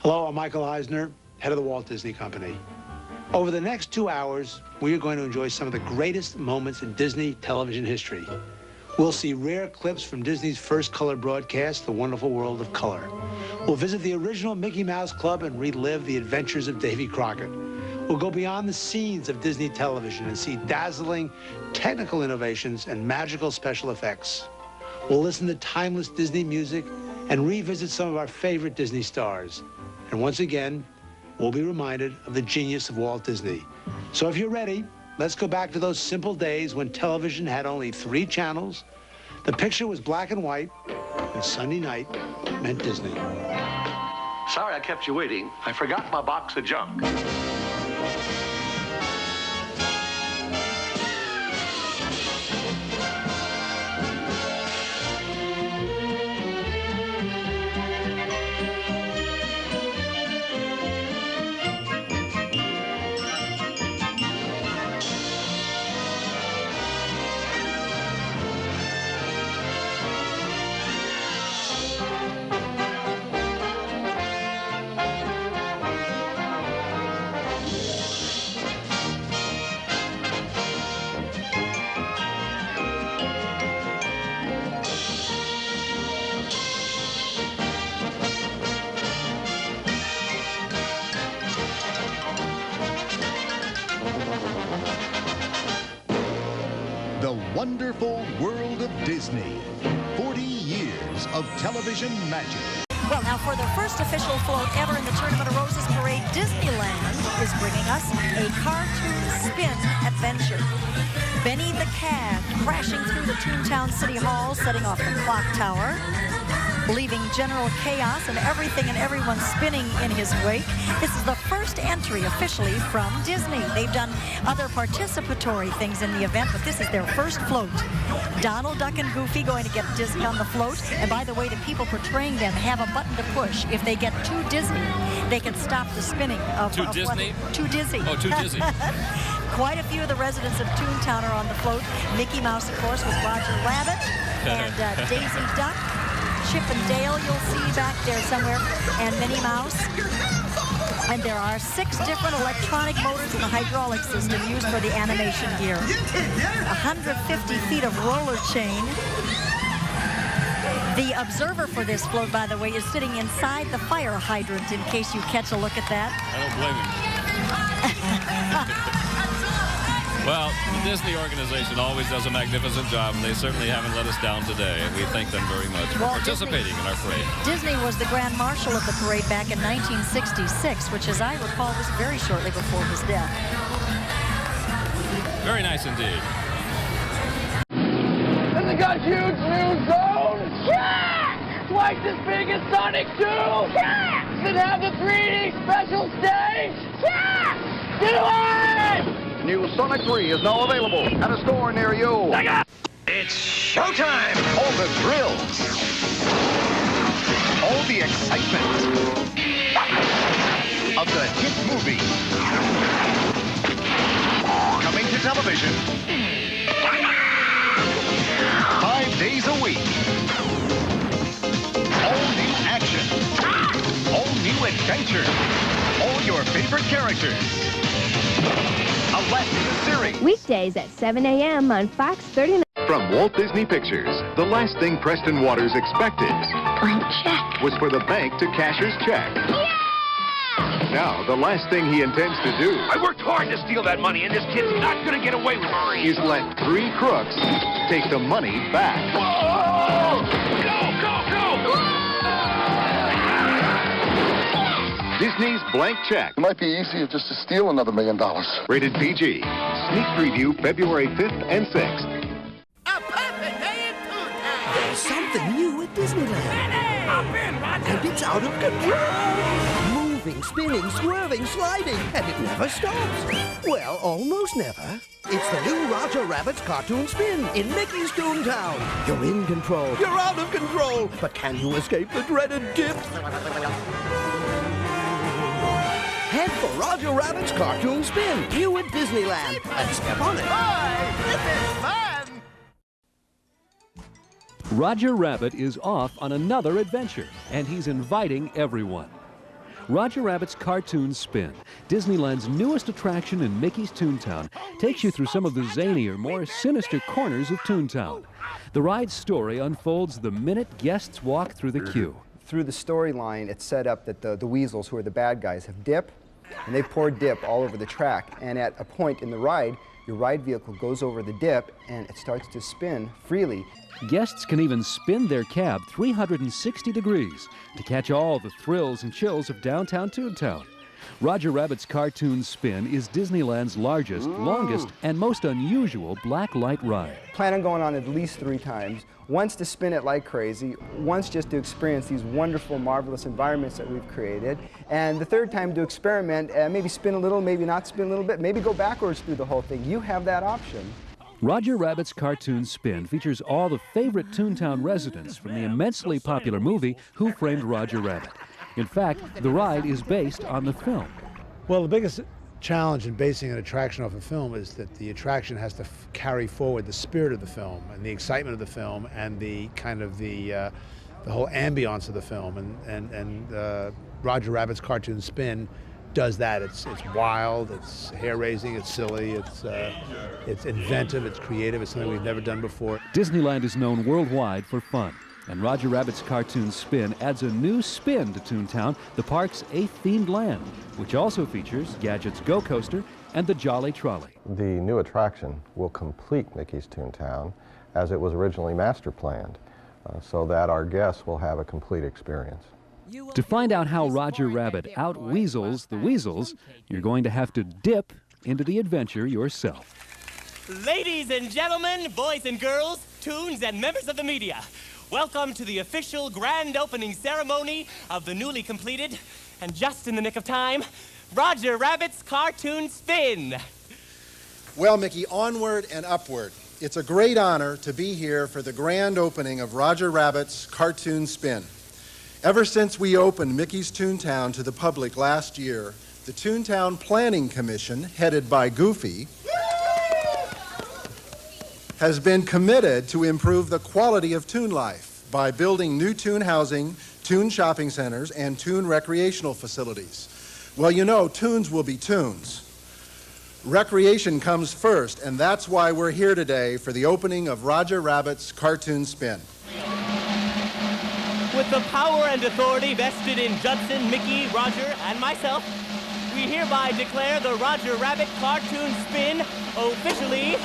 Hello, I'm Michael Eisner, head of the Walt Disney Company. Over the next 2 hours, we are going to enjoy some of the greatest moments in Disney television history. We'll see rare clips from Disney's first color broadcast, The Wonderful World of Color. We'll visit the original Mickey Mouse Club and relive the adventures of Davy Crockett. We'll go beyond the scenes of Disney television and see dazzling technical innovations and magical special effects. We'll listen to timeless Disney music and revisit some of our favorite Disney stars. And once again, we'll be reminded of the genius of Walt Disney. So if you're ready, let's go back to those simple days when television had only 3 channels, the picture was black and white, and Sunday night meant Disney. Sorry I kept you waiting. I forgot my box of junk. The Wonderful World of Disney. 40 years of television magic. Well, now for their first official float ever in the Tournament of Roses Parade, Disneyland is bringing us a cartoon spin adventure. Benny the Cad crashing through the Toontown City Hall, setting off the clock tower, leaving general chaos and everything and everyone spinning in his wake. This is the first entry officially from Disney. They've done other participatory things in the event, but this is their first float. Donald, Duck, and Goofy going to get Disney on the float. And by the way, the people portraying them have a button to push. If they get too Disney, they can stop the spinning of Too Disney? Too dizzy. Oh, too dizzy. Quite a few of the residents of Toontown are on the float. Mickey Mouse, of course, with Roger Rabbit and Daisy Duck. Chip and Dale you'll see back there somewhere, and Minnie Mouse. And there are 6 different electronic motors in the hydraulic system used for the animation gear. 150 feet of roller chain. The observer for this float, by the way, is sitting inside the fire hydrant in case you catch a look at that. I don't blame him. Well, the Disney organization always does a magnificent job, and they certainly haven't let us down today. And we thank them very much for participating in our parade. Disney was the Grand Marshal of the parade back in 1966, which, as I recall, was very shortly before his death. Very nice indeed. And they got huge new zones? Yeah! Twice as big as Sonic 2? Yeah! Does it have the 3D special stage? Yeah! Do it! New Sonic 3 is now available at a store near you. It's showtime! All the thrills. All the excitement of the hit movie. Coming to television 5 days a week. All new action. All new adventure. All your favorite characters. A last series. Weekdays at 7 a.m. on Fox 39. From Walt Disney Pictures, the last thing Preston Waters expected Blank check. was for the bank to cash his check. Yeah! Now, the last thing he intends to do I worked hard to steal that money, and this kid's not going to get away with it. is let 3 crooks take the money back. Whoa! Go, go, go! Disney's Blank Check. It might be easier just to steal another $1 million. Rated PG. Sneak preview February 5th and 6th. A perfect day in Toontown! There's something new at Disneyland. Hop in, Roger! And it's out of control. Moving, spinning, swerving, sliding, and it never stops. Well, almost never. It's the new Roger Rabbit's Cartoon Spin in Mickey's Toontown. You're in control. You're out of control. But can you escape the dreaded dip? Head for Roger Rabbit's Cartoon Spin, new at Disneyland, and step on it. Boy, this is fun! Roger Rabbit is off on another adventure, and he's inviting everyone. Roger Rabbit's Cartoon Spin, Disneyland's newest attraction in Mickey's Toontown, takes you through some of the zanier, more sinister corners of Toontown. The ride's story unfolds the minute guests walk through the queue. Through the storyline, it's set up that the weasels, who are the bad guys, have dip, and they pour dip all over the track. And at a point in the ride, your ride vehicle goes over the dip, and it starts to spin freely. Guests can even spin their cab 360 degrees to catch all the thrills and chills of downtown Toontown. Roger Rabbit's Cartoon Spin is Disneyland's largest, longest, and most unusual black light ride. Plan on going on at least 3 times. Once to spin it like crazy, once just to experience these wonderful, marvelous environments that we've created, and the 3rd time to experiment, maybe spin a little, maybe not spin a little bit, maybe go backwards through the whole thing. You have that option. Roger Rabbit's Cartoon Spin features all the favorite Toontown residents from the immensely popular movie Who Framed Roger Rabbit. In fact, the ride is based on the film. Well, the biggest challenge in basing an attraction off a film is that the attraction has to carry forward the spirit of the film and the excitement of the film and the kind of the whole ambiance of the film. And Roger Rabbit's Cartoon Spin does that. It's wild, it's hair-raising, it's silly, it's inventive, it's creative, it's something we've never done before. Disneyland is known worldwide for fun, and Roger Rabbit's Cartoon Spin adds a new spin to Toontown, the park's 8th themed land, which also features Gadget's Go Coaster and the Jolly Trolley. The new attraction will complete Mickey's Toontown as it was originally master planned, so that our guests will have a complete experience. To find out how Roger Rabbit out-weasels the weasels, you're going to have to dip into the adventure yourself. Ladies and gentlemen, boys and girls, toons and members of the media, welcome to the official grand opening ceremony of the newly completed, and just in the nick of time, Roger Rabbit's Cartoon Spin. Well, Mickey, onward and upward. It's a great honor to be here for the grand opening of Roger Rabbit's Cartoon Spin. Ever since we opened Mickey's Toontown to the public last year, the Toontown Planning Commission, headed by Goofy, has been committed to improve the quality of Toon life by building new Toon housing, Toon shopping centers, and Toon recreational facilities. Well, you know, Toons will be Toons. Recreation comes first, and that's why we're here today for the opening of Roger Rabbit's Cartoon Spin. With the power and authority vested in Judson, Mickey, Roger, and myself, we hereby declare the Roger Rabbit Cartoon Spin officially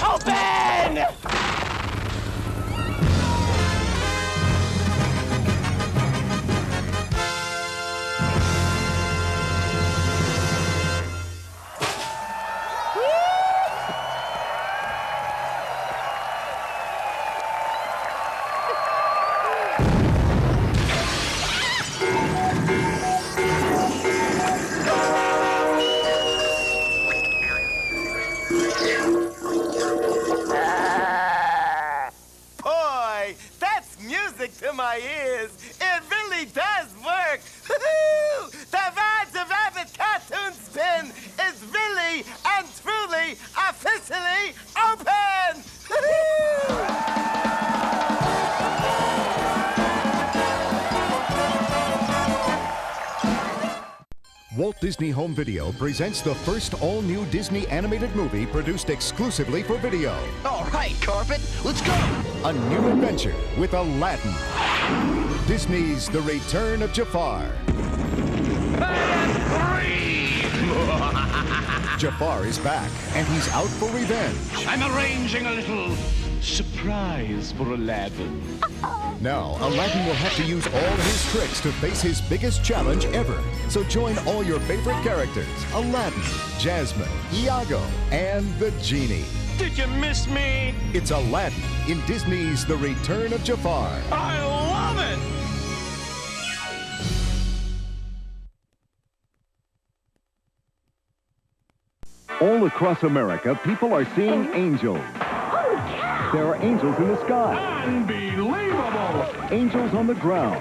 open! To my ears, it really does work. The Roger Rabbit Cartoon Spin is really and truly officially open. Walt Disney Home Video presents the first all-new Disney animated movie produced exclusively for video. All right, Carpet, let's go. A new adventure with Aladdin. Disney's The Return of Jafar. Jafar is back, and he's out for revenge. I'm arranging a little surprise for Aladdin. Now, Aladdin will have to use all his tricks to face his biggest challenge ever. So join all your favorite characters, Aladdin, Jasmine, Iago, and the Genie. Did you miss me? It's Aladdin in Disney's The Return of Jafar. I love it! All across America, people are seeing angels. There are angels in the sky. Unbelievable! angels on the ground.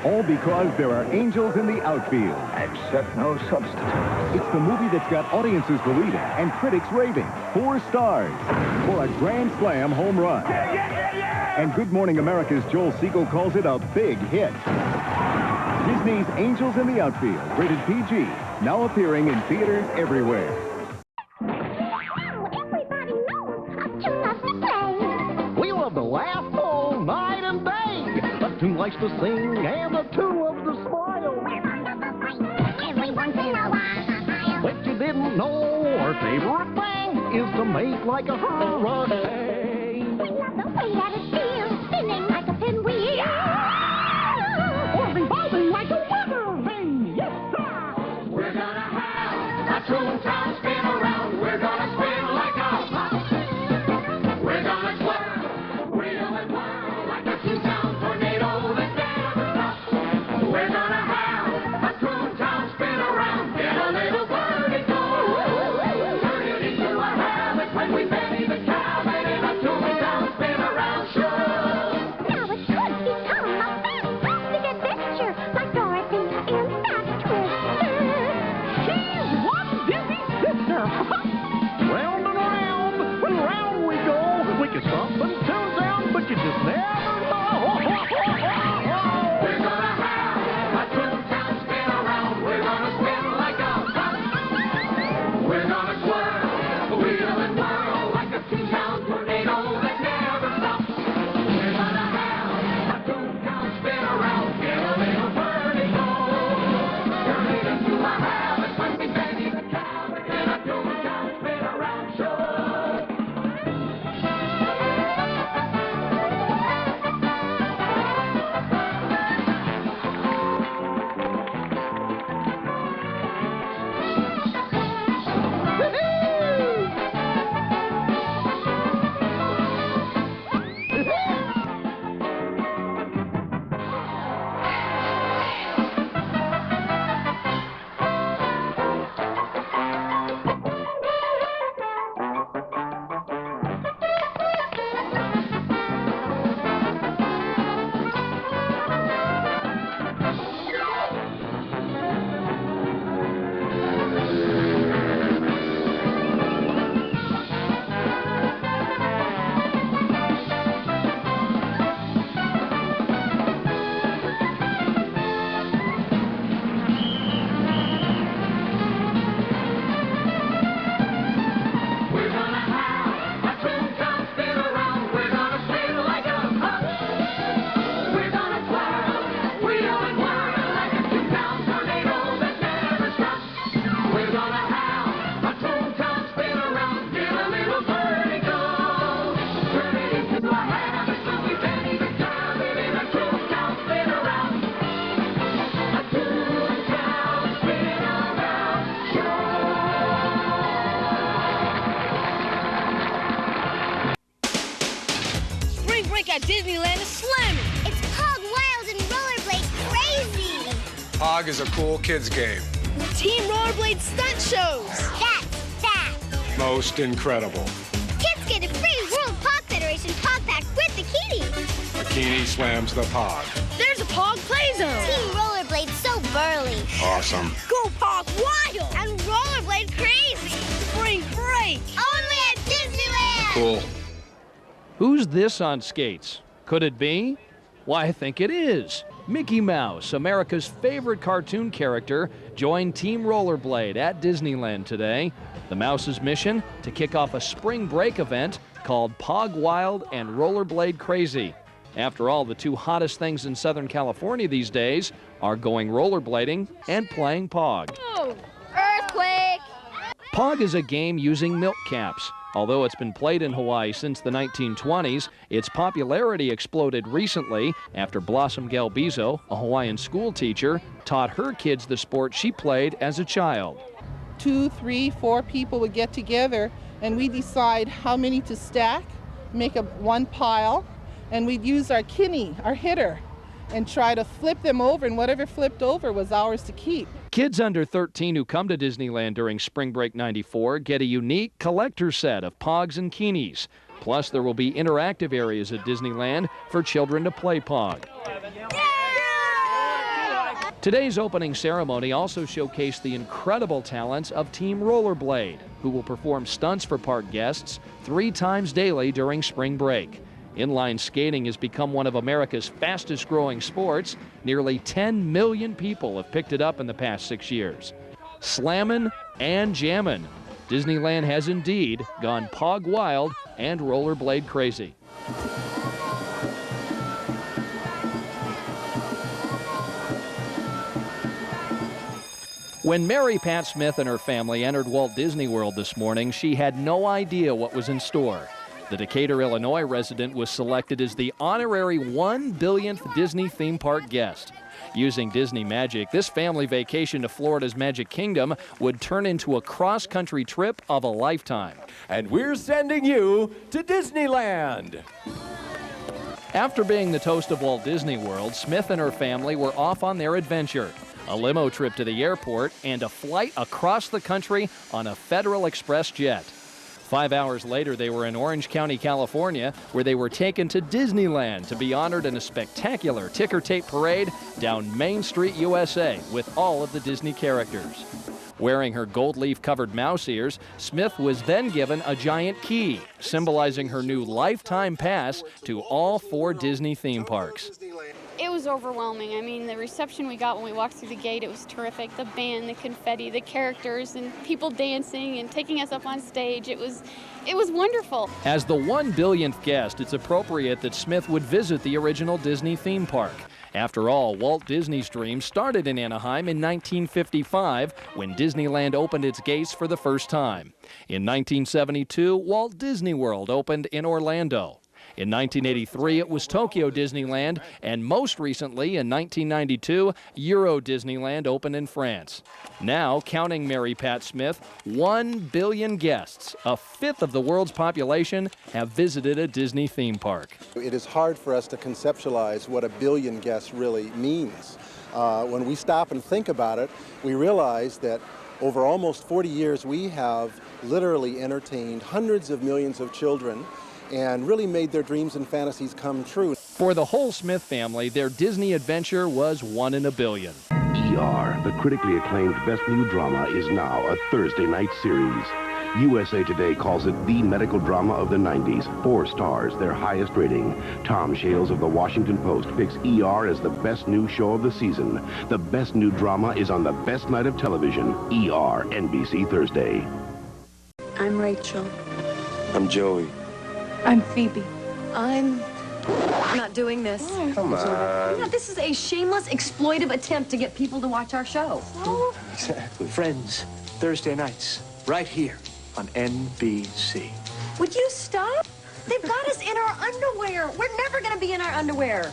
All because there are angels in the outfield. Except no substitute. It's the movie that's got audiences believing and critics raving. 4 stars for a grand slam home run. And Good Morning America's Joel Siegel calls it a big hit. Disney's Angels in the Outfield, rated PG, now appearing in theaters everywhere. We love to laugh all night and day. A tune likes to sing and a tune loves to smile. Every once in a while. What you didn't know, our favorite thing is to make like a hurricane. We love the way that it feels, spinning like a pinwheel. Or revolving like a weather vane. Yes, sir. We're gonna have a Toontown spin around. We're gonna spin like a top. We're gonna twirl, wheel and whirl like a Toontown tornado that never stops. We're gonna have a Toontown spin around. Get a little birdie go. Turn it into a habit when we Benny the Cow in a Toontown spin around show. Now it could become a fantastic adventure like Dorothy and that Twister. She's one busy sister. Round and round we go. We can stop and tune down, but you just never know. We're gonna have a Toontown spin around. We're gonna spin like a top. We're gonna twirl, wheel and whirl like a Toontown tornado that never stops. We're gonna have a Toontown spin around. Get a little birdie go. Turn it into a habit when we Benny the Cow in a Toontown spin around show. We're gonna have a Toontown spin around. We're gonna spin like a top. We're gonna twirl, wheel and whirl like a Toontown tornado that never stops. We're gonna have a Toontown spin around. Get a little birdie go. Turn it into a habit when we Benny the Cow in a Toontown spin around. A Toontown spin around show. Spring break at Disneyland is slamming. It's Pog Wild and Rollerblade crazy. Pog is a cool kids game. Team Rollerblade stunt shows. That's that. Most incredible. Kids get a free World Pog Federation Pog Pack with bikini. Bikini slams the Pog. There's a Pog Play Zone. Team Rollerblade so burly. Awesome. Go Pog Wild and Rollerblade crazy. Spring break. Only at Disneyland. Cool. Who's this on skates? Could it be? Why, I think it is. Mickey Mouse, America's favorite cartoon character, joined Team Rollerblade at Disneyland today. The Mouse's mission? To kick off a spring break event called Pog Wild and Rollerblade Crazy. After all, the two hottest things in Southern California these days are going rollerblading and playing Pog. Oh, earthquake. Pog is a game using milk caps. Although it's been played in Hawaii since the 1920s, its popularity exploded recently after Blossom Galbizo, a Hawaiian school teacher, taught her kids the sport she played as a child. 2, 3, 4 people would get together and we decide how many to stack, make one pile, and we'd use our kini, our hitter, and try to flip them over, and whatever flipped over was ours to keep. Kids under 13 who come to Disneyland during Spring Break '94 get a unique collector set of Pogs and Kinis. Plus, there will be interactive areas at Disneyland for children to play Pog. Today's opening ceremony also showcased the incredible talents of Team Rollerblade, who will perform stunts for park guests 3 times daily during spring break. Inline skating has become one of America's fastest-growing sports. Nearly 10 million people have picked it up in the past 6 years. Slammin' and jammin', Disneyland has indeed gone Pog wild and rollerblade crazy. When Mary Pat Smith and her family entered Walt Disney World this morning, she had no idea what was in store. The Decatur, Illinois resident was selected as the honorary 1 billionth Disney theme park guest. Using Disney magic, this family vacation to Florida's Magic Kingdom would turn into a cross-country trip of a lifetime. And we're sending you to Disneyland. After being the toast of Walt Disney World, Smith and her family were off on their adventure. A limo trip to the airport and a flight across the country on a Federal Express jet. 5 hours later, they were in Orange County, California, where they were taken to Disneyland to be honored in a spectacular ticker tape parade down Main Street, USA, with all of the Disney characters. Wearing her gold leaf-covered mouse ears, Smith was then given a giant key, symbolizing her new lifetime pass to all 4 Disney theme parks. It was overwhelming. I mean, the reception we got when we walked through the gate, it was terrific. The band, the confetti, the characters, and people dancing and taking us up on stage. It was wonderful. As the 1 billionth guest, it's appropriate that Smith would visit the original Disney theme park. After all, Walt Disney's dream started in Anaheim in 1955 when Disneyland opened its gates for the first time. In 1972, Walt Disney World opened in Orlando. In 1983, it was Tokyo Disneyland, and most recently, in 1992, Euro Disneyland opened in France. Now, counting Mary Pat Smith, 1 billion guests, a fifth of the world's population, have visited a Disney theme park. It is hard for us to conceptualize what 1 billion guests really means. When we stop and think about it, we realize that over almost 40 years, we have literally entertained hundreds of millions of children and really made their dreams and fantasies come true. For the whole Smith family, their Disney adventure was 1 in a billion. ER, the critically acclaimed best new drama, is now a Thursday night series. USA Today calls it the medical drama of the 90s. 4 stars, their highest rating. Tom Shales of the Washington Post picks ER as the best new show of the season. The best new drama is on the best night of television. ER, NBC Thursday. I'm Rachel. I'm Joey. I'm Phoebe. I'm not doing this. Come on. No, this is a shameless, exploitive attempt to get people to watch our show. Exactly. Friends, Thursday nights, right here on NBC. Would you stop? They've got us in our underwear. We're never going to be in our underwear.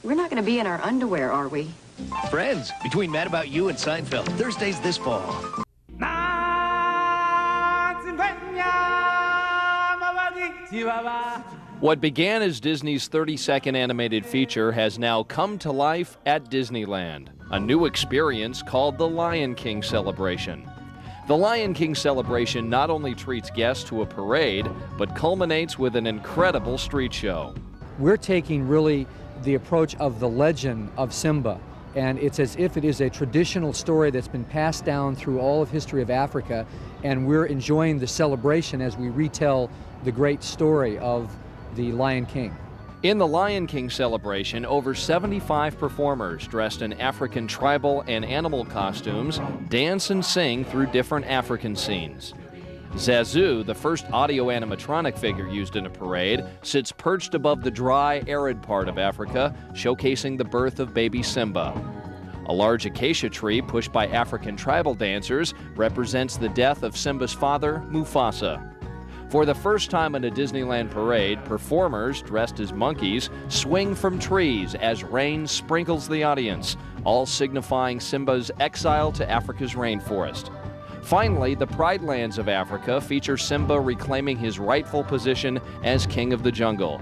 We're not going to be in our underwear, are we? Friends, between Mad About You and Seinfeld, Thursdays this fall. What began as Disney's 30-second animated feature has now come to life at Disneyland, a new experience called the Lion King Celebration. The Lion King Celebration not only treats guests to a parade, but culminates with an incredible street show. We're taking really the approach of the legend of Simba, and it's as if it is a traditional story that's been passed down through all of history of Africa, and we're enjoying the celebration as we retell the great story of the Lion King. In the Lion King celebration, over 75 performers dressed in African tribal and animal costumes dance and sing through different African scenes. Zazu, the first audio animatronic figure used in a parade, sits perched above the dry, arid part of Africa, showcasing the birth of baby Simba. A large acacia tree pushed by African tribal dancers represents the death of Simba's father, Mufasa. For the first time in a Disneyland parade, performers dressed as monkeys swing from trees as rain sprinkles the audience, all signifying Simba's exile to Africa's rainforest. Finally, the Pride Lands of Africa feature Simba reclaiming his rightful position as king of the jungle.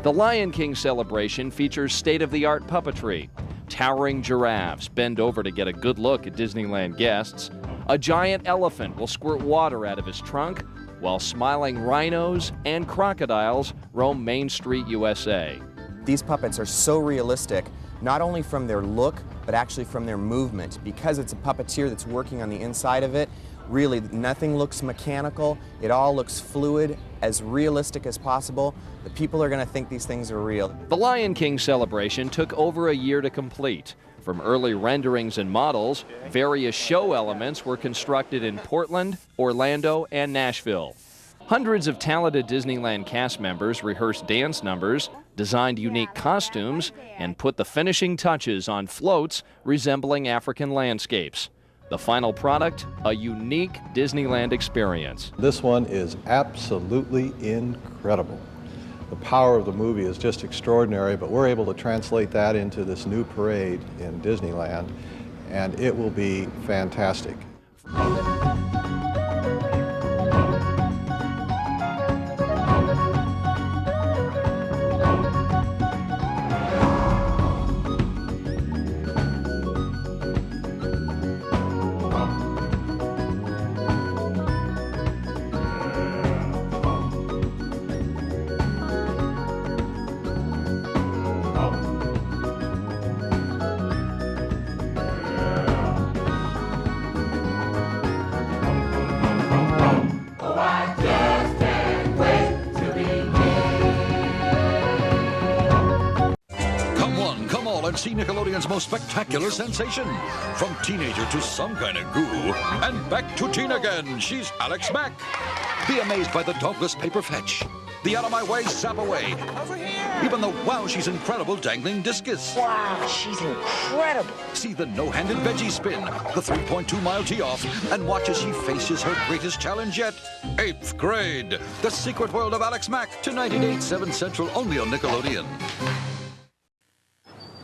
The Lion King celebration features state-of-the-art puppetry. Towering giraffes bend over to get a good look at Disneyland guests. A giant elephant will squirt water out of his trunk, while smiling rhinos and crocodiles roam Main Street, USA. These puppets are so realistic, not only from their look, but actually from their movement. Because it's a puppeteer that's working on the inside of it, really nothing looks mechanical. It all looks fluid, as realistic as possible. The people are going to think these things are real. The Lion King celebration took over a year to complete. From early renderings and models, various show elements were constructed in Portland, Orlando, and Nashville. Hundreds of talented Disneyland cast members rehearsed dance numbers, designed unique costumes, and put the finishing touches on floats resembling African landscapes. The final product, a unique Disneyland experience. This one is absolutely incredible. The power of the movie is just extraordinary, but we're able to translate that into this new parade in Disneyland, and it will be fantastic. See Nickelodeon's most spectacular sensation. From teenager to some kind of goo, and back to teen again, she's Alex Mack. Be amazed by the dauntless paper fetch, the out-of-my-way zap away, over here. Even the wow, she's incredible dangling discus. Wow, she's incredible. See the no-handed veggie spin, the 3.2-mile tee-off, and watch as she faces her greatest challenge yet. 8th grade, The Secret World of Alex Mack, tonight at 8/7 Central, only on Nickelodeon.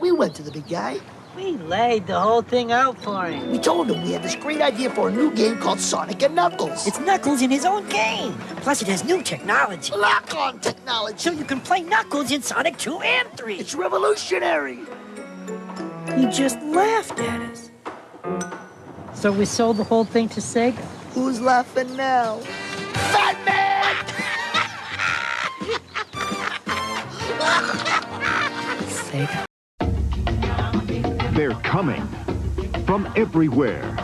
We went to the big guy. We laid the whole thing out for him. We told him we had this great idea for a new game called Sonic and Knuckles. It's Knuckles in his own game. Plus, it has new technology. Lock-on technology. So you can play Knuckles in Sonic 2 and 3. It's revolutionary. He just laughed at us. So we sold the whole thing to Sega? Who's laughing now? Fat Man! Sega. They're coming from everywhere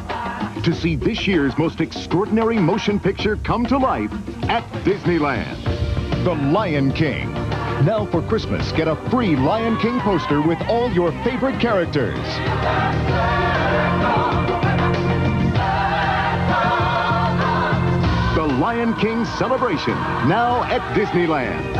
to see this year's most extraordinary motion picture come to life at Disneyland. The Lion King. Now for Christmas, get a free Lion King poster with all your favorite characters. The Lion King celebration, now at Disneyland.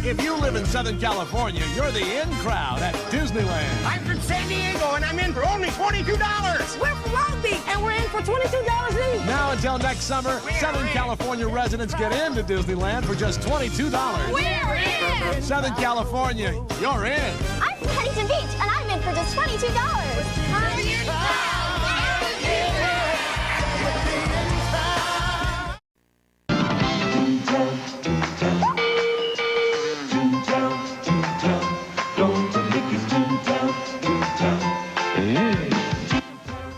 If you live in Southern California, you're the in crowd at Disneyland. I'm from San Diego, and I'm in for only $22. We're from Long Beach, and we're in for $22 each. Now until next summer, Southern California residents get into Disneyland for just $22. We're in! Southern California, you're in. I'm from Huntington Beach, and I'm in for just $22. I'm in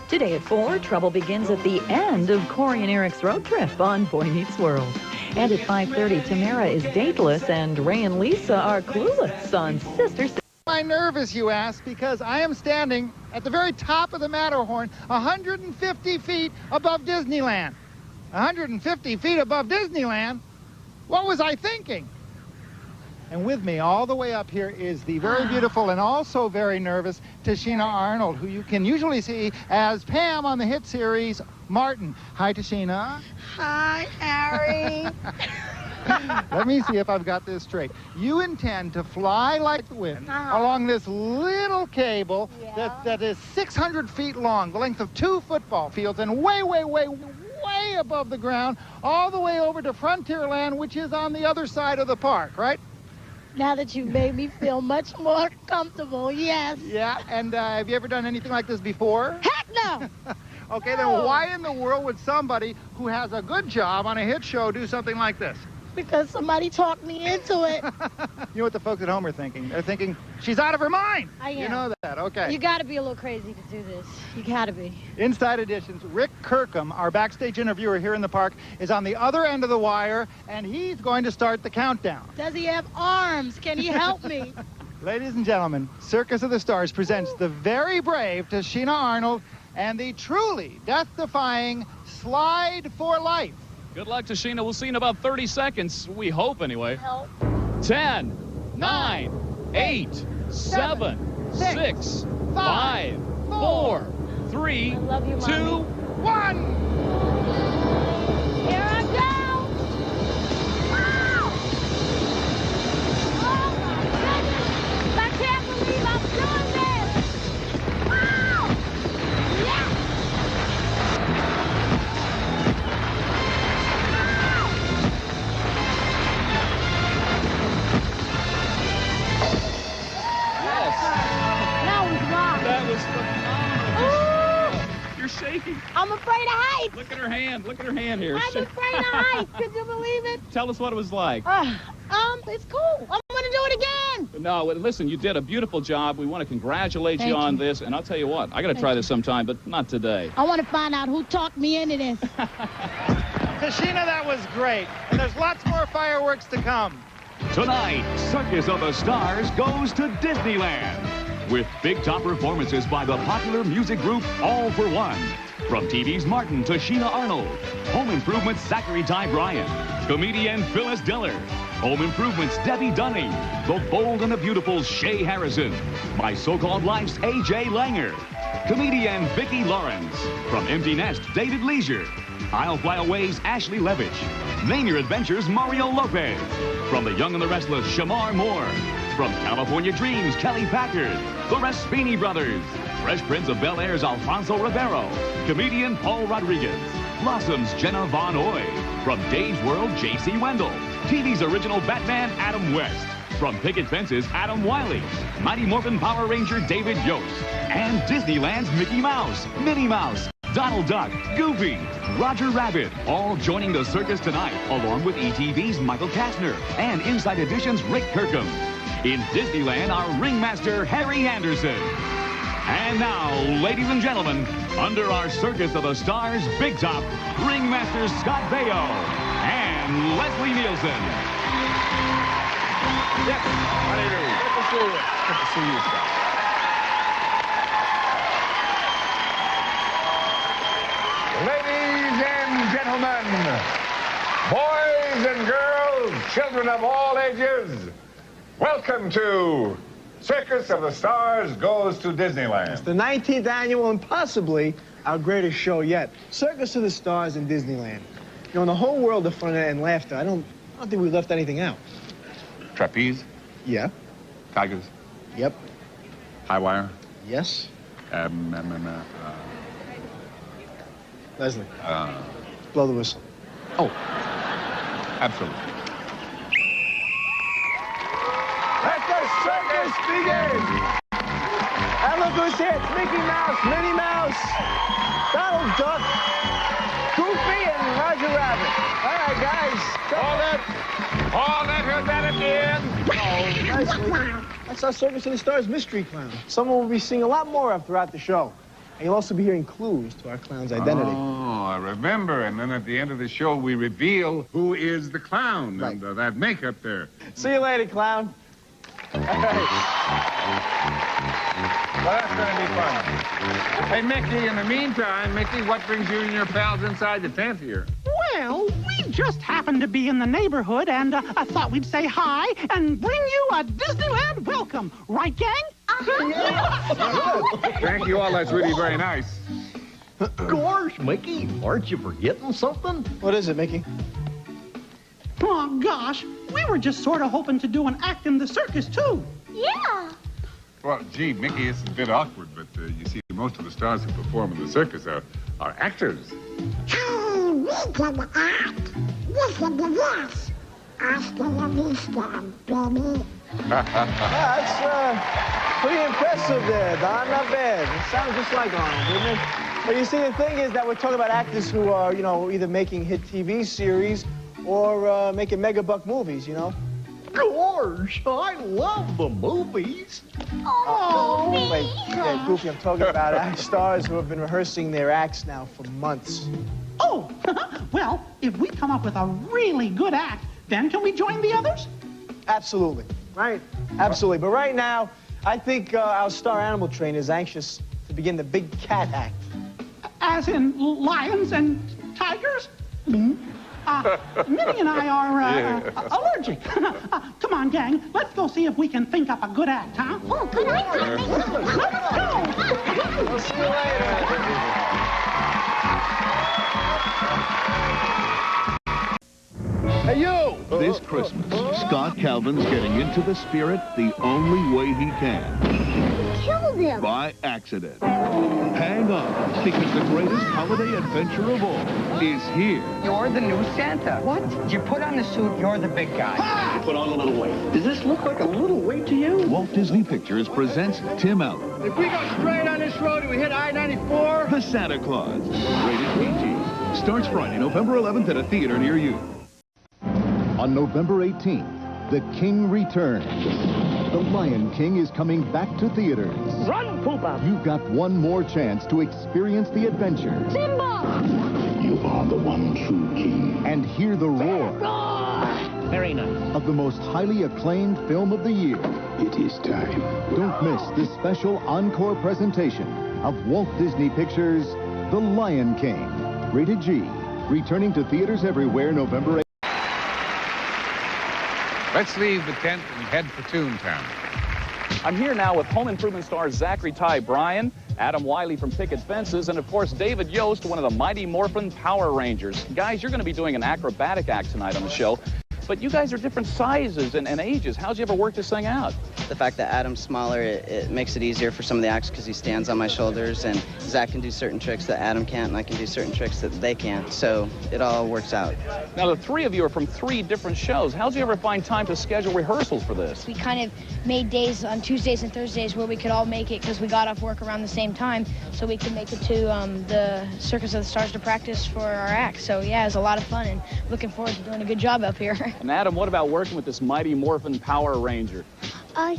Today at 4, trouble begins at the end of Corey and Eric's road trip on Boy Meets World. And at 5:30, Tamara is dateless and Ray and Lisa are clueless on Sister City. Am I nervous, you ask? Because I am standing at the very top of the Matterhorn, 150 feet above Disneyland. 150 feet above Disneyland? What was I thinking? And with me all the way up here is the very beautiful and also very nervous Tashina Arnold, who you can usually see as Pam on the hit series Martin. Hi, Tashina. Hi, Harry. Let me see if I've got this straight. You intend to fly like the wind along this little cable that is 600 feet long, the length of 2 football fields, and way above the ground, all the way over to Frontierland, which is on the other side of the park, right? Now that you've made me feel much more comfortable, yes. Yeah, and have you ever done anything like this before? Heck no! Okay, then why in the world would somebody who has a good job on a hit show do something like this? because somebody talked me into it. You know what the folks at home are thinking? They're thinking, she's out of her mind. I am. You know that, okay. You gotta be a little crazy to do this. You gotta be. Inside Editions, Rick Kirkham, our backstage interviewer here in the park, is on the other end of the wire, and he's going to start the countdown. Does he have arms? Can he help me? Ladies and gentlemen, Circus of the Stars presents the very brave Tashina Arnold and the truly death-defying Slide for Life. Good luck, Tashina. We'll see you in about 30 seconds. We hope, anyway. Help. 10, 9, 8, 7, 6, 5, 4, 3, 2, 1. Here I go. Wow. Oh my goodness. I can't believe I'm doing this. Wow. Yes. That was phenomenal. You're shaking. I'm afraid of heights. Look at her hand. Look at her hand here. I'm afraid of heights. Could you believe it? Tell us what it was like. It's cool. I'm going to do it again. No, listen, you did a beautiful job. We want to congratulate Thank you on you. this. And I'll tell you what, I got to try this sometime, but not today. I want to find out who talked me into this. Tashina, that was great. And there's lots more fireworks to come. Tonight, Circus of the Stars goes to Disneyland with big-top performances by the popular music group All for One. From TV's Martin to Sheena Arnold, Home Improvement's Zachary Ty Bryan, comedian Phyllis Diller, Home Improvement's Debbie Dunning, The Bold and the Beautiful Shay Harrison, My So-Called Life's A.J. Langer, comedian Vicki Lawrence, from Empty Nest, David Leisure, I'll Fly Away's Ashley Levitch, Name Your Adventures, Mario Lopez, from The Young and the Restless, Shamar Moore, from California Dreams, Kelly Packard, the Raspini Brothers, Fresh Prince of Bel-Air's Alfonso Ribeiro, comedian Paul Rodriguez, Blossom's Jenna Von Oy, from Dave's World, J.C. Wendell, TV's original Batman, Adam West, from Picket Fence's Adam Wiley, Mighty Morphin Power Ranger David Yost, and Disneyland's Mickey Mouse, Minnie Mouse, Donald Duck, Goofy, Roger Rabbit, all joining the circus tonight, along with ETV's Michael Kastner and Inside Edition's Rick Kirkham. In Disneyland, our ringmaster, Harry Anderson. And now, ladies and gentlemen, under our Circus of the Stars big top, ringmaster Scott Baio and Leslie Nielsen. Yep. How do you do? Good to see you. Good to see you, Scott. Ladies and gentlemen, boys and girls, children of all ages, welcome to Circus of the Stars Goes to Disneyland. It's the 19th annual and possibly our greatest show yet. Circus of the Stars in Disneyland. You know, in the whole world of fun and laughter, I don't think we left anything out. Trapeze? Yeah. Tigers? Yep. High wire? Yes. Leslie. Blow the whistle. Oh. Absolutely. Let the circus begin! And look who's here. It's Mickey Mouse, Minnie Mouse, Donald Duck, Goofy, and Roger Rabbit. All right, guys. All that, heard that again. Oh, nicely. That's our Circus of the Stars mystery clown. Someone will be seeing a lot more of throughout the show. And you'll also be hearing clues to our clown's identity. Oh, I remember. And then at the end of the show, we reveal who is the clown. Right. And that makeup there. See you later, clown. All right. Well, that's going to be fun. Hey, Mickey, in the meantime, Mickey, what brings you and your pals inside the tent here? Well, we just happened to be in the neighborhood, and I thought we'd say hi and bring you a Disneyland welcome. Right, gang? Thank you all. That's really very nice. Gosh, Mickey, aren't you forgetting something? What is it, Mickey? Oh, gosh, we were just sort of hoping to do an act in the circus, too. Yeah. Well, gee, Mickey, it's a bit awkward, but you see, most of the stars who perform in the circus are actors. Hey, we can act. Listen to this. Hasta la vista, baby. That's pretty impressive there, Don. Not bad. It sounds just like Arnold, doesn't it? But you see, the thing is that we're talking about actors who are, you know, either making hit TV series or making megabuck movies, you know? Gosh, I love the movies. Oh, wait, yeah, Goofy, I'm talking about act stars who have been rehearsing their acts now for months. Oh, well, if we come up with a really good act, then can we join the others? Absolutely, right? Absolutely, but right now, I think our star animal trainer is anxious to begin the big cat act. As in lions and tigers? Minnie and I are allergic. Come on, gang. Let's go see if we can think up a good act, huh? Oh, good idea. Let's go. We'll see you later. Hey, you! This Christmas, Scott Calvin's getting into the spirit the only way he can. Killed him. By accident. Hang on, because the greatest holiday adventure of all is here. You're the new Santa. What? You put on the suit, you're the big guy. Ha! You put on a little weight. Does this look like a little weight to you? Walt Disney Pictures presents Tim Allen. If we go straight on this road and we hit I-94... The Santa Claus. Rated PG. Starts Friday, November 11th at a theater near you. On November 18th, The King returns. The Lion King is coming back to theaters. Run, Pumbaa! You've got one more chance to experience the adventure. Simba! You are the one true king. And hear the roar. Very nice. Of the most highly acclaimed film of the year. It is time. Don't miss this special encore presentation of Walt Disney Pictures' The Lion King. Rated G. Returning to theaters everywhere November 8th. Let's leave the tent and head for Toontown. I'm here now with home improvement stars Zachary Ty Bryan, Adam Wiley from Picket Fences, and of course David Yost, one of the Mighty Morphin Power Rangers. Guys, you're going to be doing an acrobatic act tonight on the show. But you guys are different sizes and ages. How'd you ever work this thing out? The fact that Adam's smaller, it makes it easier for some of the acts because he stands on my shoulders, and Zach can do certain tricks that Adam can't, and I can do certain tricks that they can't. So it all works out. Now, the three of you are from three different shows. How'd you ever find time to schedule rehearsals for this? We kind of made days on Tuesdays and Thursdays where we could all make it because we got off work around the same time, so we could make it to the Circus of the Stars to practice for our act. So yeah, it was a lot of fun, and looking forward to doing a good job up here. And Adam, what about working with this Mighty Morphin Power Ranger?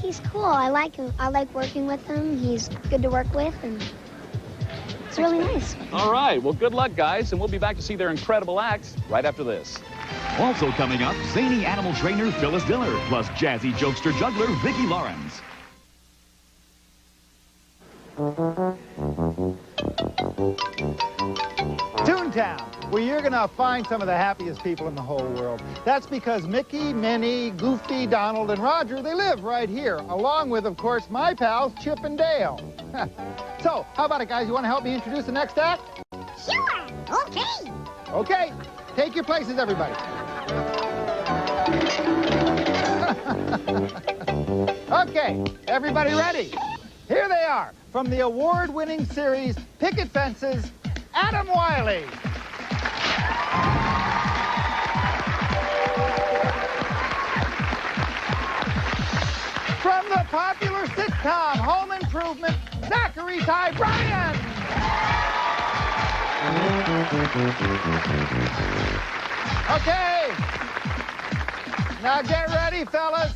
He's cool. I like him. I like working with him. He's good to work with, and it's really nice. All right. Well, good luck, guys, and we'll be back to see their incredible acts right after this. Also coming up, zany animal trainer Phyllis Diller, plus jazzy jokester juggler Vicki Lawrence. Toontown, where you're going to find some of the happiest people in the whole world. That's because Mickey, Minnie, Goofy, Donald, and Roger, they live right here, along with, of course, my pals, Chip and Dale. So, how about it, guys? You want to help me introduce the next act? Sure. Okay. Okay. Take your places, everybody. Okay. Everybody ready? Here they are, from the award-winning series Picket Fences, Adam Wiley. From the popular sitcom Home Improvement, Zachary Ty Bryan. Okay. Now get ready, fellas,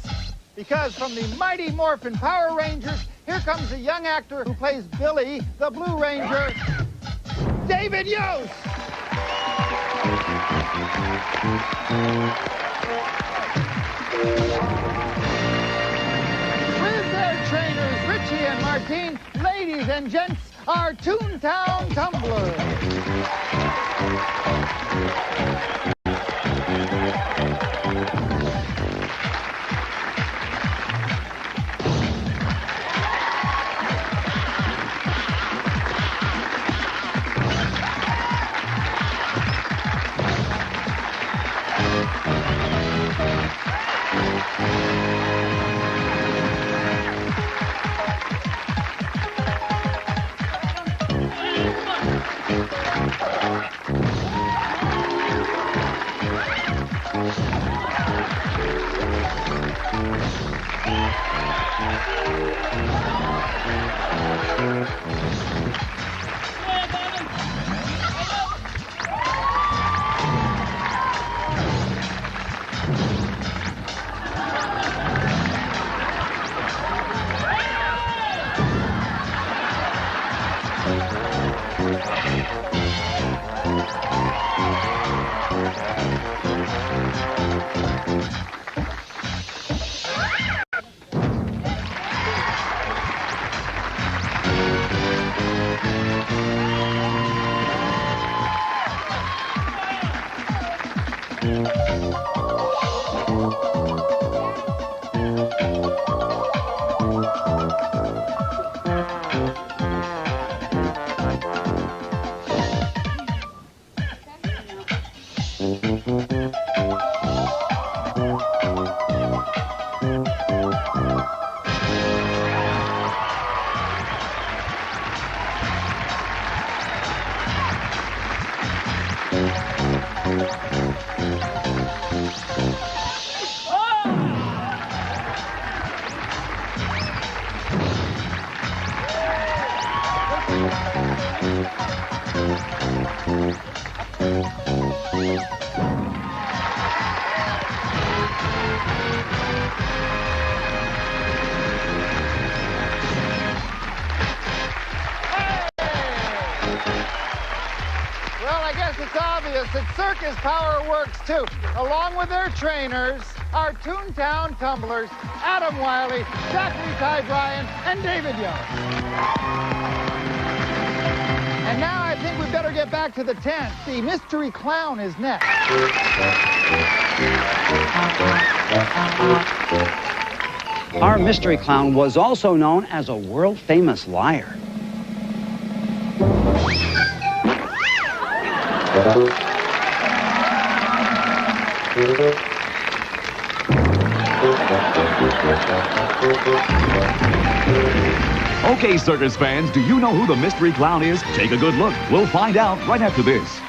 because from the Mighty Morphin Power Rangers, here comes a young actor who plays Billy, the Blue Ranger, David Yost. With their trainers, Richie and Martine, ladies and gents, our Toontown Tumblers. Well, I guess it's obvious that circus power works too. Along with their trainers, our Toontown tumblers, Adam Wiley, Zachary Ty Bryan, and David Yost. And now I think we better get back to the tent. The mystery clown is next. Our mystery clown was also known as a world-famous liar. Okay, circus fans, do you know who the mystery clown is? Take a good look. We'll find out right after this.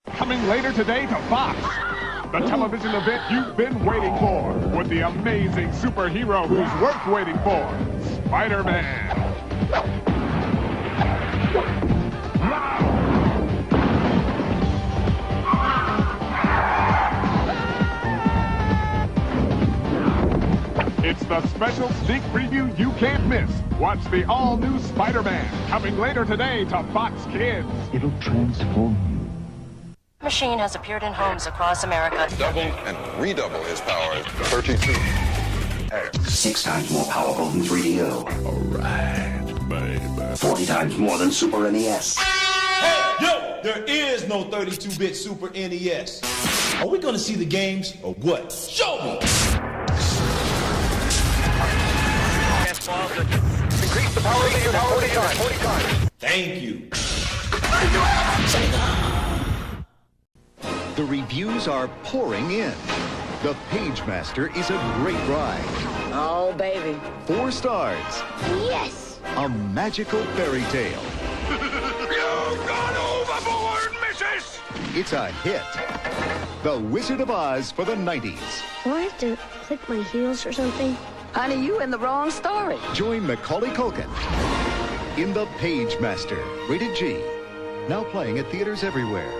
Coming later today to Fox, the television event you've been waiting for, with the amazing superhero who's worth waiting for, Spider-Man. It's the special sneak preview you can't miss. Watch the all-new Spider-Man, coming later today to Fox Kids. It'll transform you. Machine has appeared in homes across America. Double and redouble his powers. 32. 6 times more powerful than 3DO. All right, baby. 40 times more than Super NES. Hey, yo, there is no 32-bit Super NES. Are we gonna see the games or what? Show me! Increase the power meter 40 times. Thank you. The reviews are pouring in. The Page Master is a great ride. Oh, baby. 4 stars. Yes! A magical fairy tale. You've gone overboard, missus! It's a hit. The Wizard of Oz for the 90s. Do I have to click my heels or something? Honey, you in the wrong story. Join Macaulay Culkin in The Page Master, rated G. Now playing at theaters everywhere.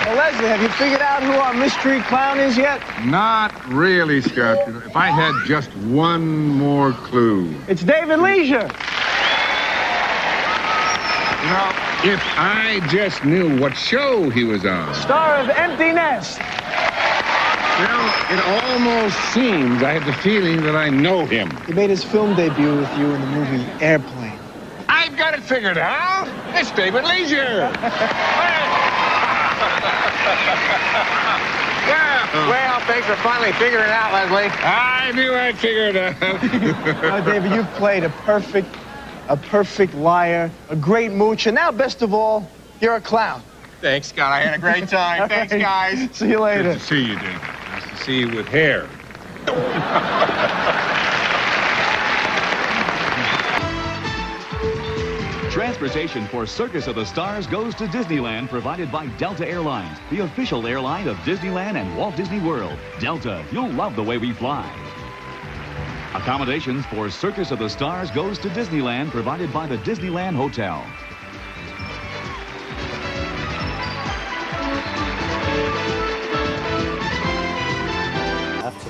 Well, Leslie, have you figured out who our mystery clown is yet? Not really, Scott. If I had just one more clue. It's David Leisure. You know, if I just knew what show he was on. Star of Empty Nest. Well, it almost seems I have the feeling that I know him. He made his film debut with you in the movie Airplane. I've got it figured out. It's David Leisure. Well, thanks for finally figuring it out, Leslie. I knew I'd figure it out. Now, David, you've played a perfect liar, a great mooch, and now, best of all, you're a clown. Thanks, Scott. I had a great time. Thanks, guys. See you later. Good to see you, David. Nice to see you with hair. Transportation for Circus of the Stars goes to Disneyland, provided by Delta Airlines, the official airline of Disneyland and Walt Disney World. Delta, you'll love the way we fly. Accommodations for Circus of the Stars goes to Disneyland, provided by the Disneyland Hotel.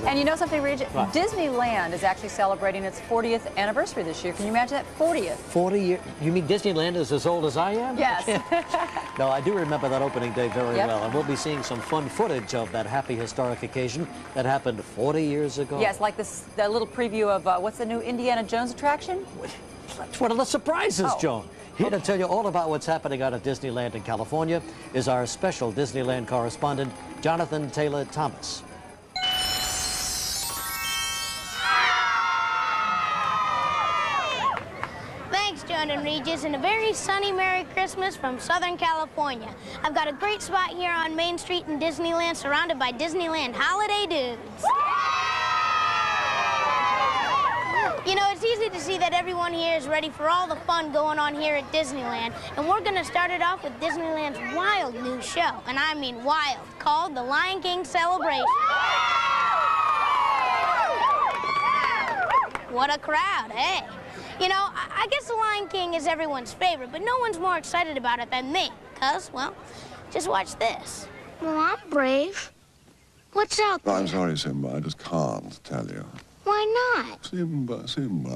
And you know something, Regis? Disneyland is actually celebrating its 40th anniversary this year. Can you imagine that? 40th. 40 years? You mean Disneyland is as old as I am? Yes. No, I do remember that opening day very Yep. well. And we'll be seeing some fun footage of that happy historic occasion that happened 40 years ago. Yes, like the little preview of what's the new Indiana Jones attraction? That's one of the surprises, Oh. Joan. Here to tell you all about what's happening out at Disneyland in California is our special Disneyland correspondent, Jonathan Taylor Thomas. Thanks, John and Regis, and a very sunny Merry Christmas from Southern California. I've got a great spot here on Main Street in Disneyland, surrounded by Disneyland holiday dudes. You know, it's easy to see that everyone here is ready for all the fun going on here at Disneyland, and we're going to start it off with Disneyland's wild new show, and I mean wild, called the Lion King Celebration. What a crowd, eh? You know, I guess the Lion King is everyone's favorite, but no one's more excited about it than me, because, well, just watch this. Well, I'm brave. What's out there? I'm sorry, Simba. I just can't tell you. Why not? Simba,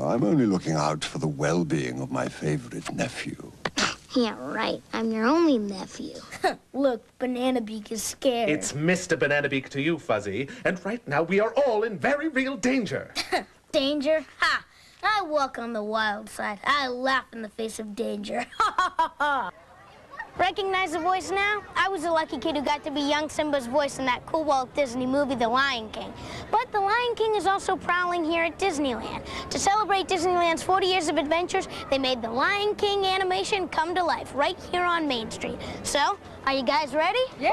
I'm only looking out for the well-being of my favorite nephew. Yeah, right. I'm your only nephew. Look, Banana Beak is scared. It's Mr. Banana Beak to you, Fuzzy. And right now we are all in very real danger. Danger? Ha! I walk on the wild side. I laugh in the face of danger. Ha ha ha ha! Recognize the voice now? I was the lucky kid who got to be young Simba's voice in that cool Walt Disney movie, The Lion King. But The Lion King is also prowling here at Disneyland. To celebrate Disneyland's 40 years of adventures, they made The Lion King animation come to life right here on Main Street. So, are you guys ready? Yeah!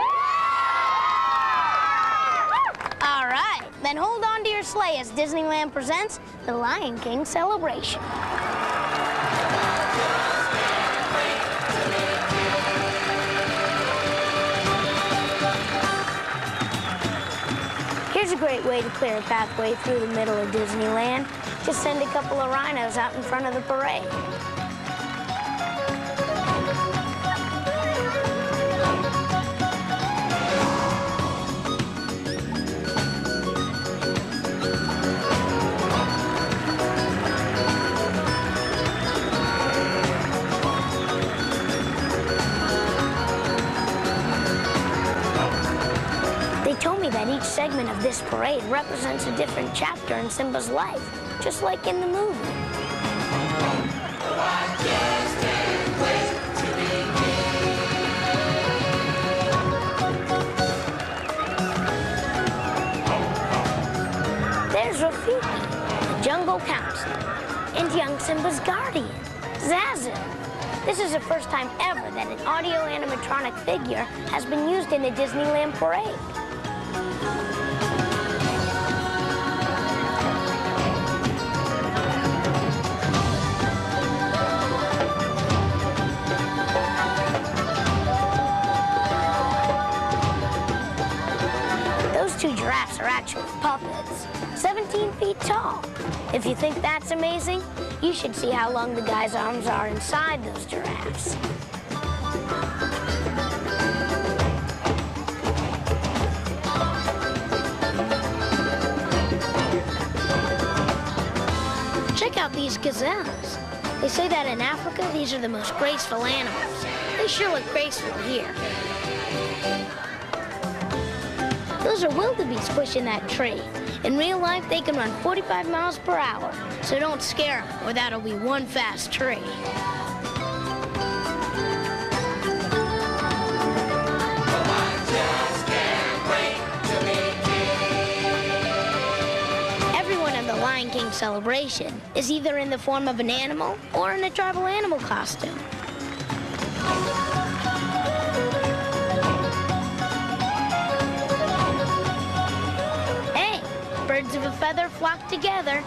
All right, then hold on to your sleigh as Disneyland presents The Lion King Celebration. Here's a great way to clear a pathway through the middle of Disneyland. Just send a couple of rhinos out in front of the parade. They told me that each segment of this parade represents a different chapter in Simba's life, just like in the movie. There's Rafiki, the jungle counselor, and young Simba's guardian, Zazu. This is the first time ever that an audio animatronic figure has been used in a Disneyland parade. Those two giraffes are actually puppets, 17 feet tall. If you think that's amazing, you should see how long the guy's arms are inside those giraffes. Check out these gazelles. They say that in Africa, these are the most graceful animals. They sure look graceful here. Those are wildebeest pushing that tree. In real life, they can run 45 miles per hour, so don't scare them, or that'll be one fast tree. Everyone in the Lion King celebration is either in the form of an animal or in a tribal animal costume. Birds of a feather flock together.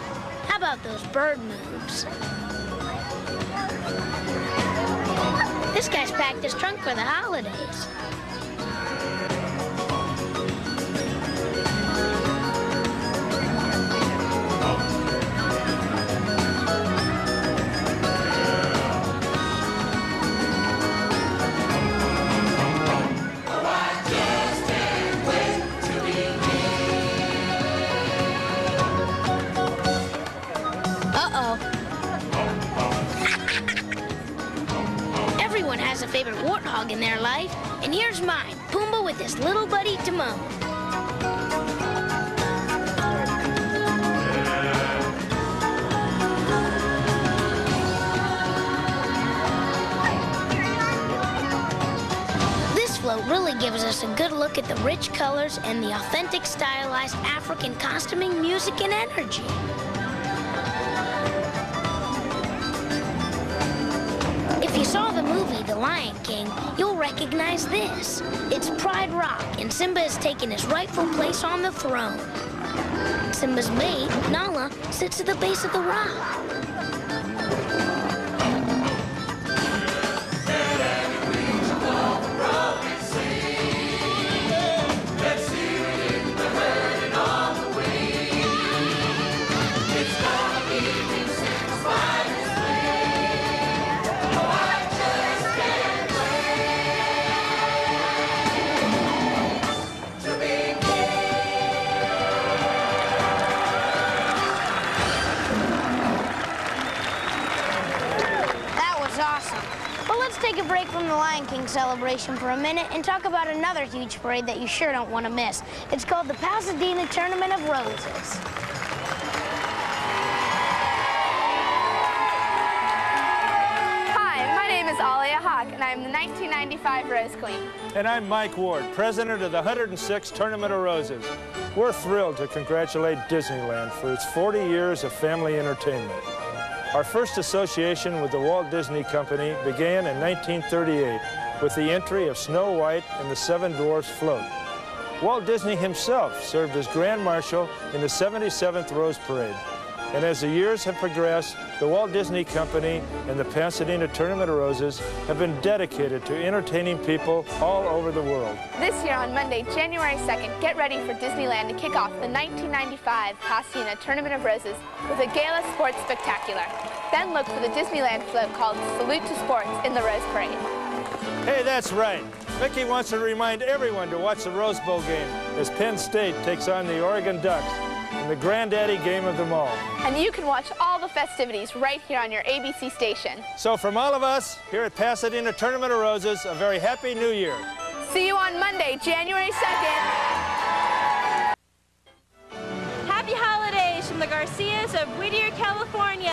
How about those bird moves? This guy's packed his trunk for the holidays. Everyone has a favorite warthog in their life, and here's mine, Pumbaa with his little buddy Timon. gives us a good look at the rich colors and the authentic stylized African costuming, music, and energy. If you saw the movie The Lion King, you'll recognize this. It's Pride Rock, and Simba has taken his rightful place on the throne. Simba's mate, Nala, sits at the base of the rock. Take a break from the Lion King celebration for a minute and talk about another huge parade that you sure don't want to miss. It's called the Pasadena Tournament of Roses. Hi, my name is Alia Hawk, and I'm the 1995 Rose Queen. And I'm Mike Ward, president of the 106th Tournament of Roses. We're thrilled to congratulate Disneyland for its 40 years of family entertainment. Our first association with the Walt Disney Company began in 1938 with the entry of Snow White and the Seven Dwarfs float. Walt Disney himself served as Grand Marshal in the 77th Rose Parade. And as the years have progressed, the Walt Disney Company and the Pasadena Tournament of Roses have been dedicated to entertaining people all over the world. This year on Monday, January 2nd, get ready for Disneyland to kick off the 1995 Pasadena Tournament of Roses with a gala sports spectacular. Then look for the Disneyland float called Salute to Sports in the Rose Parade. Hey, that's right. Mickey wants to remind everyone to watch the Rose Bowl game as Penn State takes on the Oregon Ducks in the granddaddy game of them all. And you can watch all the festivities right here on your ABC station. So from all of us here at Pasadena Tournament of Roses, a very happy New Year. See you on Monday, January 2nd. Happy holidays from the Garcias of Whittier, California.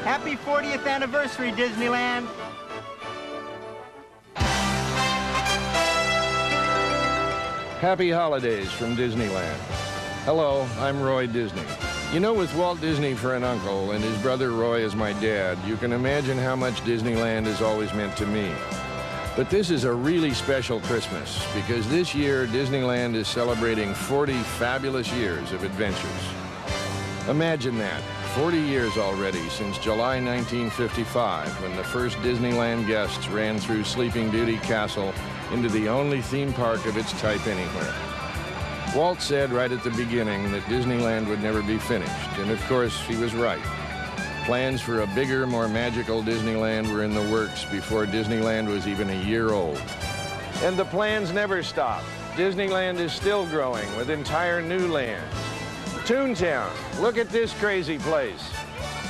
Happy 40th anniversary, Disneyland. Happy holidays from Disneyland. Hello, I'm Roy Disney. You know, with Walt Disney for an uncle and his brother Roy as my dad, you can imagine how much Disneyland has always meant to me. But this is a really special Christmas because this year Disneyland is celebrating 40 fabulous years of adventures. Imagine that, 40 years already since July 1955 when the first Disneyland guests ran through Sleeping Beauty Castle into the only theme park of its type anywhere. Walt said right at the beginning that Disneyland would never be finished, and of course he was right. Plans for a bigger, more magical Disneyland were in the works before Disneyland was even a year old. And the plans never stop. Disneyland is still growing with entire new lands. Toontown, look at this crazy place.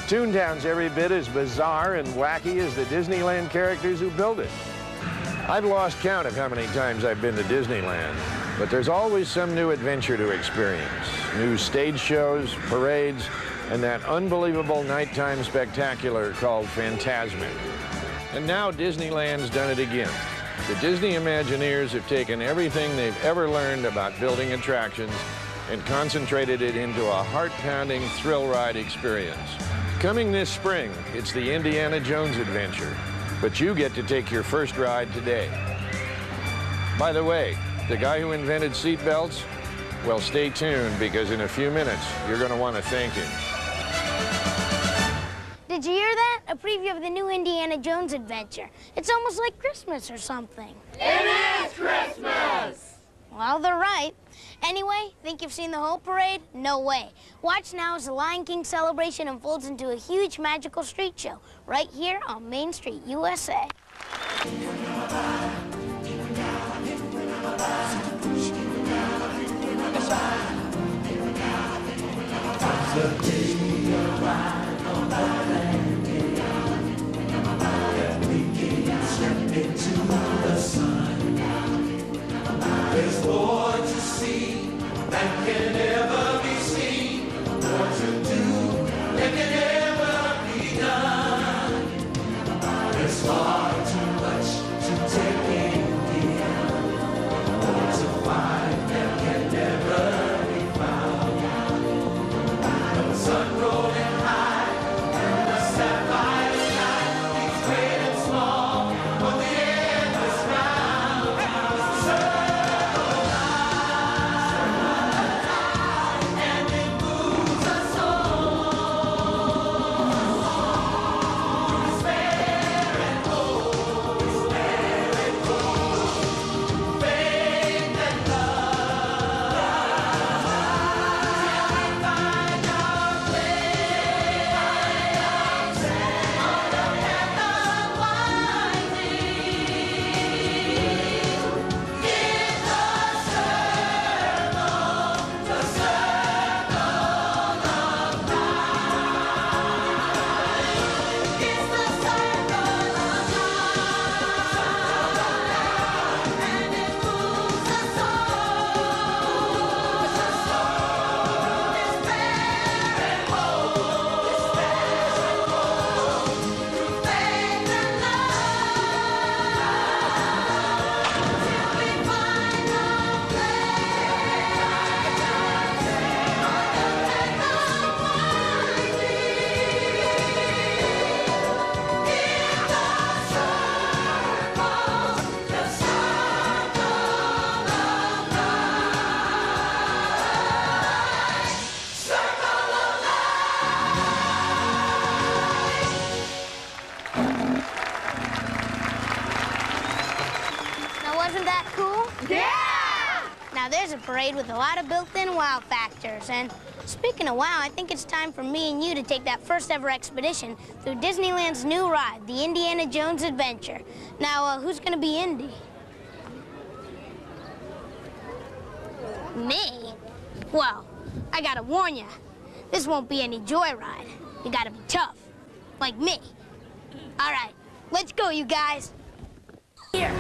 Toontown's every bit as bizarre and wacky as the Disneyland characters who built it. I've lost count of how many times I've been to Disneyland, but there's always some new adventure to experience. New stage shows, parades, and that unbelievable nighttime spectacular called Fantasmic. And now Disneyland's done it again. The Disney Imagineers have taken everything they've ever learned about building attractions and concentrated it into a heart-pounding thrill ride experience. Coming this spring, it's the Indiana Jones adventure, but you get to take your first ride today. By the way, the guy who invented seatbelts, well, stay tuned because in a few minutes, you're going to want to thank him. Did you hear that? A preview of the new Indiana Jones adventure. It's almost like Christmas or something. It is Christmas! Well, they're right. Anyway, think you've seen the whole parade? No way. Watch now as the Lion King celebration unfolds into a huge magical street show right here on Main Street, USA. There's more to see than can ever be seen, more to do than can ever be done. There's far too much to take in here. Yeah! Now there's a parade with a lot of built-in wow factors. And speaking of wow, I think it's time for me and you to take that first ever expedition through Disneyland's new ride, the Indiana Jones Adventure. Now, who's gonna be Indy? Me? Well, I gotta warn you, this won't be any joyride. You gotta be tough, like me. All right, let's go, you guys. Here.